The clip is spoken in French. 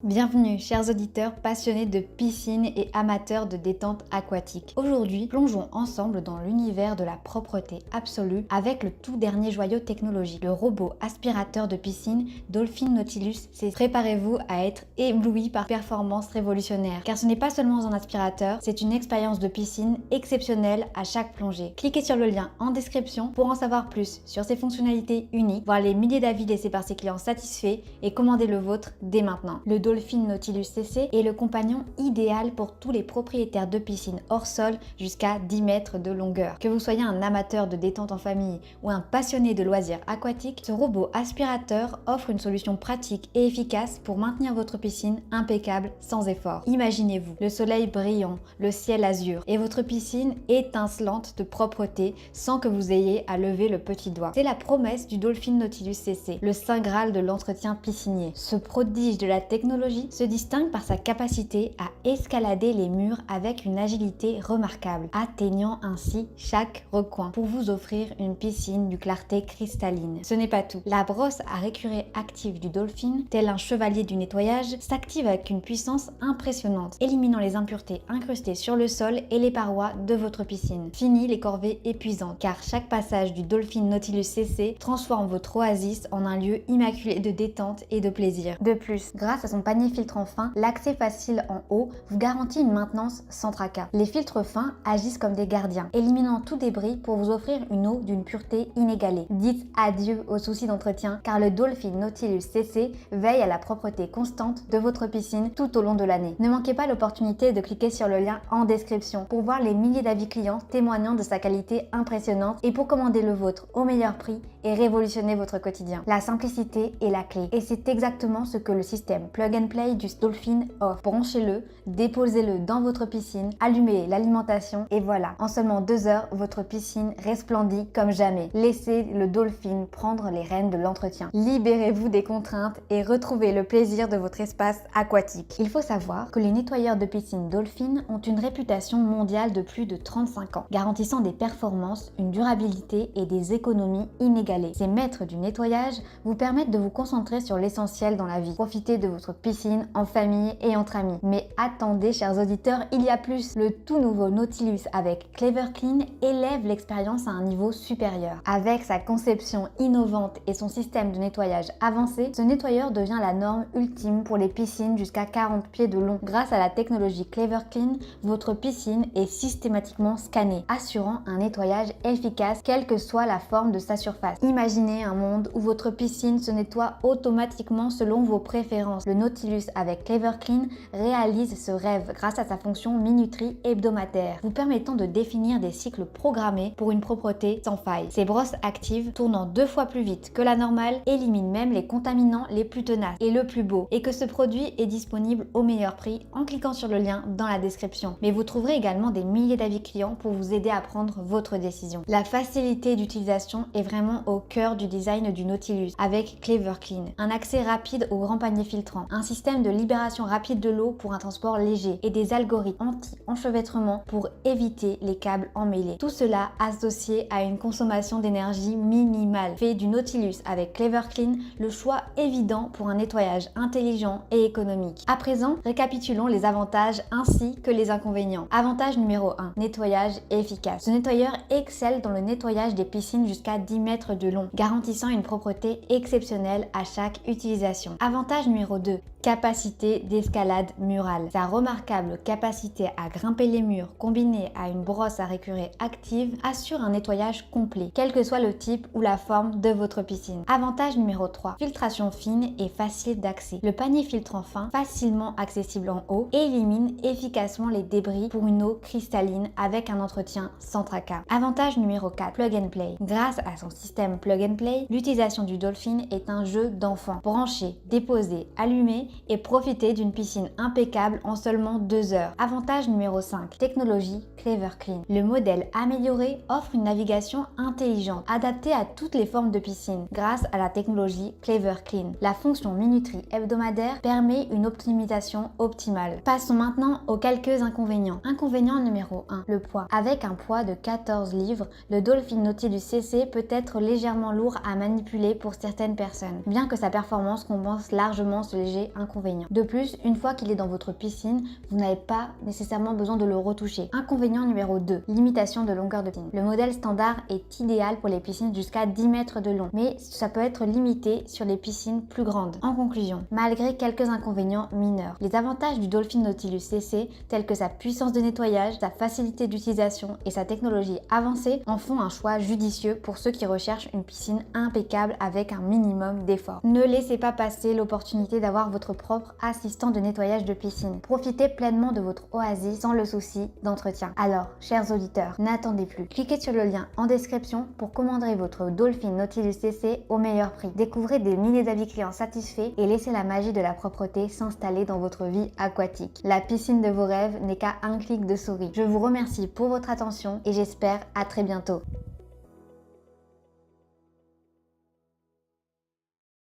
Bienvenue chers auditeurs passionnés de piscine et amateurs de détente aquatique. Aujourd'hui, plongeons ensemble dans l'univers de la propreté absolue avec le tout dernier joyau technologique, le robot aspirateur de piscine Dolphin Nautilus CC. Préparez-vous à être ébloui par performances révolutionnaires, car ce n'est pas seulement un aspirateur, c'est une expérience de piscine exceptionnelle à chaque plongée. Cliquez sur le lien en description pour en savoir plus sur ses fonctionnalités uniques, voir les milliers d'avis laissés par ses clients satisfaits et commander le vôtre dès maintenant. Le Dolphin Nautilus CC est le compagnon idéal pour tous les propriétaires de piscine hors sol jusqu'à 10 mètres de longueur. Que vous soyez un amateur de détente en famille ou un passionné de loisirs aquatiques, ce robot aspirateur offre une solution pratique et efficace pour maintenir votre piscine impeccable sans effort. Imaginez-vous le soleil brillant, le ciel azur et votre piscine étincelante de propreté sans que vous ayez à lever le petit doigt. C'est la promesse du Dolphin Nautilus CC, le saint graal de l'entretien piscinier. Ce prodige de la technologie se distingue par sa capacité à escalader les murs avec une agilité remarquable, atteignant ainsi chaque recoin pour vous offrir une piscine d'une clarté cristalline. Ce n'est pas tout. La brosse à récurer active du Dolphin, tel un chevalier du nettoyage, s'active avec une puissance impressionnante, éliminant les impuretés incrustées sur le sol et les parois de votre piscine. Fini les corvées épuisantes, car chaque passage du Dolphin Nautilus CC transforme votre oasis en un lieu immaculé de détente et de plaisir. De plus, grâce à son panier filtrant fin, l'accès facile en eau vous garantit une maintenance sans tracas. Les filtres fins agissent comme des gardiens, éliminant tout débris pour vous offrir une eau d'une pureté inégalée. Dites adieu aux soucis d'entretien, car le Dolphin Nautilus CC veille à la propreté constante de votre piscine tout au long de l'année. Ne manquez pas l'opportunité de cliquer sur le lien en description pour voir les milliers d'avis clients témoignant de sa qualité impressionnante et pour commander le vôtre au meilleur prix et révolutionner votre quotidien. La simplicité est la clé, et c'est exactement ce que le système Plug and Play du Dolphin offre. Branchez-le, déposez-le dans votre piscine, allumez l'alimentation et voilà, en seulement 2 heures, votre piscine resplendit comme jamais. Laissez le Dolphin prendre les rênes de l'entretien. Libérez-vous des contraintes et retrouvez le plaisir de votre espace aquatique. Il faut savoir que les nettoyeurs de piscine Dolphin ont une réputation mondiale de plus de 35 ans, garantissant des performances, une durabilité et des économies inégalées. Ces maîtres du nettoyage vous permettent de vous concentrer sur l'essentiel dans la vie. Profitez de votre piscine en famille et entre amis. Mais attendez, chers auditeurs, il y a plus. Le tout nouveau Nautilus avec Clever Clean élève l'expérience à un niveau supérieur. Avec sa conception innovante et son système de nettoyage avancé, ce nettoyeur devient la norme ultime pour les piscines jusqu'à 40 pieds de long. Grâce à la technologie Clever Clean, votre piscine est systématiquement scannée, assurant un nettoyage efficace quelle que soit la forme de sa surface. Imaginez un monde où votre piscine se nettoie automatiquement selon vos préférences. Le Nautilus avec Clever Clean réalise ce rêve grâce à sa fonction minuterie hebdomadaire, vous permettant de définir des cycles programmés pour une propreté sans faille. Ces brosses actives, tournant 2 fois plus vite que la normale, éliminent même les contaminants les plus tenaces. Et le plus beau est que ce produit est disponible au meilleur prix en cliquant sur le lien dans la description. Mais vous trouverez également des milliers d'avis clients pour vous aider à prendre votre décision. La facilité d'utilisation est vraiment au cœur du design du Nautilus avec Clever Clean. Un accès rapide au grand panier filtrant, un système de libération rapide de l'eau pour un transport léger et des algorithmes anti-enchevêtrement pour éviter les câbles emmêlés. Tout cela associé à une consommation d'énergie minimale fait du Nautilus avec Clever Clean le choix évident pour un nettoyage intelligent et économique. À présent, récapitulons les avantages ainsi que les inconvénients. Avantage numéro 1, nettoyage efficace. Ce nettoyeur excelle dans le nettoyage des piscines jusqu'à 10 mètres de long, garantissant une propreté exceptionnelle à chaque utilisation. Avantage numéro 2, capacité d'escalade murale. Sa remarquable capacité à grimper les murs combinée à une brosse à récurer active assure un nettoyage complet, quel que soit le type ou la forme de votre piscine. Avantage numéro 3, filtration fine et facile d'accès. Le panier filtrant fin, facilement accessible en haut, élimine efficacement les débris pour une eau cristalline avec un entretien sans tracas. Avantage numéro 4, Plug and Play. Grâce à son système Plug and Play, l'utilisation du Dolphin est un jeu d'enfant. Branchez, déposez, allumez et profitez d'une piscine impeccable en seulement 2 heures. Avantage numéro 5, technologie Clever Clean. Le modèle amélioré offre une navigation intelligente, adaptée à toutes les formes de piscine grâce à la technologie Clever Clean. La fonction minuterie hebdomadaire permet une optimisation optimale. Passons maintenant aux quelques inconvénients. Inconvénient numéro 1, le poids. Avec un poids de 14 livres, le Dolphin Nautilus CC peut être légèrement lourd à manipuler pour certaines personnes, bien que sa performance compense largement ce léger inconvénients. De plus, une fois qu'il est dans votre piscine, vous n'avez pas nécessairement besoin de le retoucher. Inconvénient numéro 2, limitation de longueur de piscine. Le modèle standard est idéal pour les piscines jusqu'à 10 mètres de long, mais ça peut être limité sur les piscines plus grandes. En conclusion, malgré quelques inconvénients mineurs, les avantages du Dolphin Nautilus CC, tels que sa puissance de nettoyage, sa facilité d'utilisation et sa technologie avancée, en font un choix judicieux pour ceux qui recherchent une piscine impeccable avec un minimum d'effort. Ne laissez pas passer l'opportunité d'avoir votre propre assistant de nettoyage de piscine. Profitez pleinement de votre oasis sans le souci d'entretien. Alors, chers auditeurs, n'attendez plus. Cliquez sur le lien en description pour commander votre Dolphin Nautilus CC au meilleur prix. Découvrez des milliers d'avis clients satisfaits et laissez la magie de la propreté s'installer dans votre vie aquatique. La piscine de vos rêves n'est qu'à un clic de souris. Je vous remercie pour votre attention et j'espère à très bientôt.